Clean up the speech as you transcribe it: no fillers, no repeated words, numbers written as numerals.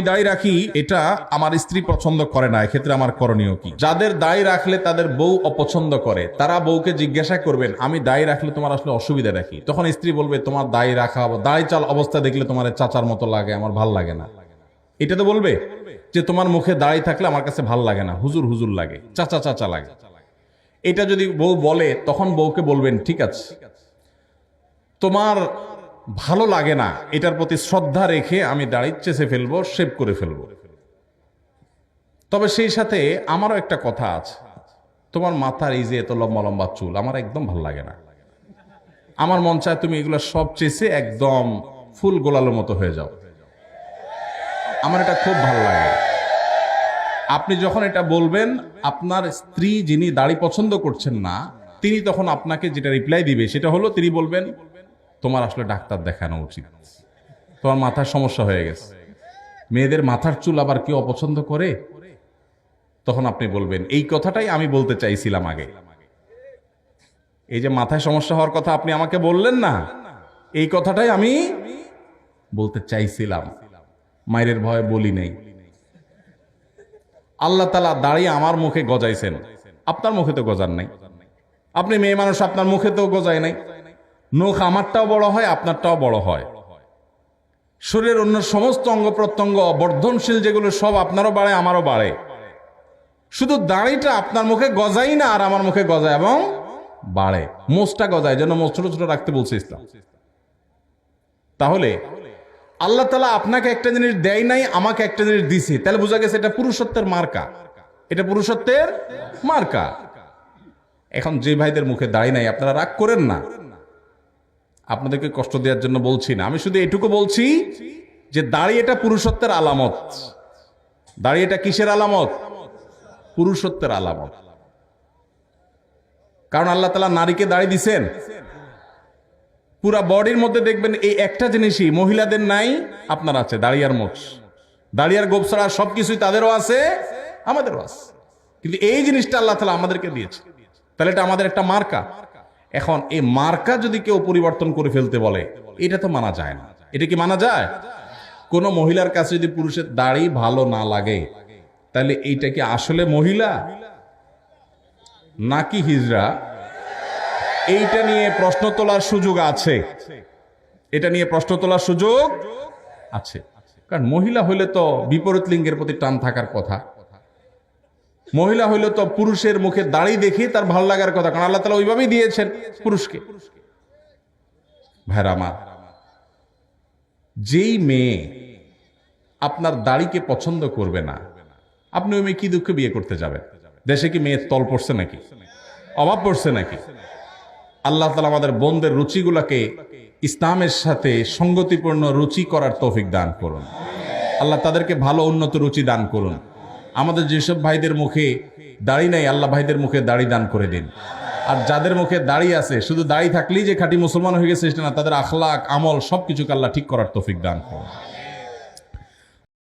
দাড়ি রাখি, এটা আমার স্ত্রী পছন্দ করে না, এক্ষেত্রে আমার করণীয় কি? যাদের দাড়ি রাখলে তাদের বউ অপছন্দ করে, তারা বউকে জিজ্ঞাসা করবেন, আমি দাড়ি রাখলে তোমার আসলে অসুবিধা রাখি? তখন স্ত্রী বলবে, তোমার দাড়ি রাখা, দাড়ি চাল অবস্থা দেখলে তোমার চাচার মতো লাগে, আমার ভাল লাগে না। এটা তো বলবে যে তোমার মুখে দাড়ি থাকলে আমার কাছে ভাল লাগে না, হুজুর হুজুর লাগে, চাচা চাচা লাগে। এটা যদি বউ বলে, তখন বউকে বলবেন, ঠিক আছে, তোমার ভালো লাগে না, এটার প্রতি শ্রদ্ধা রেখে আমি দাড়ি চেঁচে ফেলবো, শেভ করে ফেলবো। তবে সেই সাথে আমারও একটা কথা আছে, তোমার মাথার এই যে এত লম্বা লম্বা চুল আমার একদম ভাল লাগে না, আমার মন চায় তুমি এগুলো সব চেঁচে একদম ফুল গোলালোর মতো হয়ে যাও, আমার এটা খুব ভাল লাগে। আপনি যখন এটা বলবেন, আপনার স্ত্রী যিনি দাড়ি পছন্দ করছেন না, তিনি তখন আপনাকে যেটা রিপ্লাই দিবে সেটা হলো, তিনি বলবেন, তোমার আসলে ডাক্তার দেখানো উচিত, তোমার মাথার সমস্যা হয়ে গেছে। মেয়েদের মাথার চুল আবার কেউ অপছন্দ করে? তখন আপনি বলবেন, এই কথাটাই আমি বলতে চাইছিলাম আগে। এই যে মাথায় সমস্যা হওয়ার কথা আপনি আমাকে বললেন না, এই কথাটাই আমি বলতে চাইছিলাম, মায়ের ভয়ে বলি নাই। আল্লাহ তাআলা দাড়ি আমার মুখে গজাইছেন, আপনার মুখে তো গজান নাই। আপনি মেয়ে মানুষ, আপনার মুখে তো গজায় নাই। নখ আমারটাও বড় হয়, আপনারটাও বড় হয়। শরীরের অন্য সমস্ত অঙ্গ প্রত্যঙ্গ বর্ধনশীল যেগুলো সব আপনারও বাড়ে, আমারও বাড়ে। শুধু দাড়িটা আপনার মুখে গজাই না, আর আমার মুখে গজায় এবং বাড়ে। মোচটা গজায়, যেন মোচ ছোট ছোট রাখতে বলছে ইসলাম। তাহলে আল্লাহ তাআলা আপনাকে একটা জিনিস দেয় নাই, আমাকে একটা জিনিস দিছে, তাহলে বোঝা গেছে এটা পুরুষত্বের মার্কা, এটা পুরুষত্বের মার্কা। এখন যে ভাইদের মুখে দাড়ি নাই, আপনারা রাগ করেন না, আপনাদেরকে কষ্ট দেওয়ার জন্য বলছি না, আমি শুধু এটুকু বলছি যে দাড়ি এটা পুরুষত্বের আলামত। দাড়ি এটা কিসের আলামত? পুরুষত্বের আলামত। কারণ আল্লাহ তাআলা নারীকে দাড়ি দিছেন, পুরা বডির মধ্যে দেখবেন এই একটা জিনিসই মহিলাদের নাই, আপনার আছে, দাড়ি আর মোচ। দাড়ি আর গোঁফ ছাড়া সবকিছুই তাদেরও আছে, আমাদেরও আছে, কিন্তু এই জিনিসটা আল্লাহ তাআলা আমাদেরকে দিয়েছে, তাহলে এটা আমাদের একটা মার্কা। এখন এই মার্কা যদি কেউ পরিবর্তন করে ফেলতে বলে, এটা তো মানা যায় না। এটা কি মানা যায়? কোন মহিলার কাছে যদি পুরুষের দাড়ি ভালো না লাগে, তাহলে এইটা কি আসলে মহিলা নাকি হিজড়া? এইটা নিয়ে প্রশ্ন তোলার সুযোগ আছে, এটা নিয়ে প্রশ্ন তোলার সুযোগ আছে। কারণ মহিলা হইলে তো বিপরীত লিঙ্গের প্রতি টান থাকার কথা, মহিলা হইলে তো পুরুষের মুখে দাড়ি দেখে তার ভালো লাগার কথা, কারণ আল্লাহ তাআলা ওইভাবেই দিয়েছেন পুরুষকে। ভাইরা আমার, যেই মেয়ে আপনার দাড়িকে পছন্দ করবে না, আপনি ওই মেয়ে কি দুঃখে বিয়ে করতে যাবেন? দেশে কি মেয়ের তল পড়ছে নাকি, অভাব পড়ছে নাকি? আল্লাহ তাআলা আমাদের বোনদের রুচিগুলোকে ইসলামের সাথে সঙ্গতিপূর্ণ রুচি করার তৌফিক দান করুন। আল্লাহ তাদেরকে ভালো উন্নত রুচি দান করুন। আমাদের যেসব ভাইদের মুখে দাড়ি নাই, আল্লাহ ভাইদের মুখে দাড়ি দান করে দিন। আর যাদের মুখে দাড়ি আছে, শুধু দাড়ি থাকলেই যে খাঁটি মুসলমান হয়ে গেছে সেটা না, তাদের আখলাক আমল সবকিছুকে আল্লাহ ঠিক করার তৌফিক দান করুন।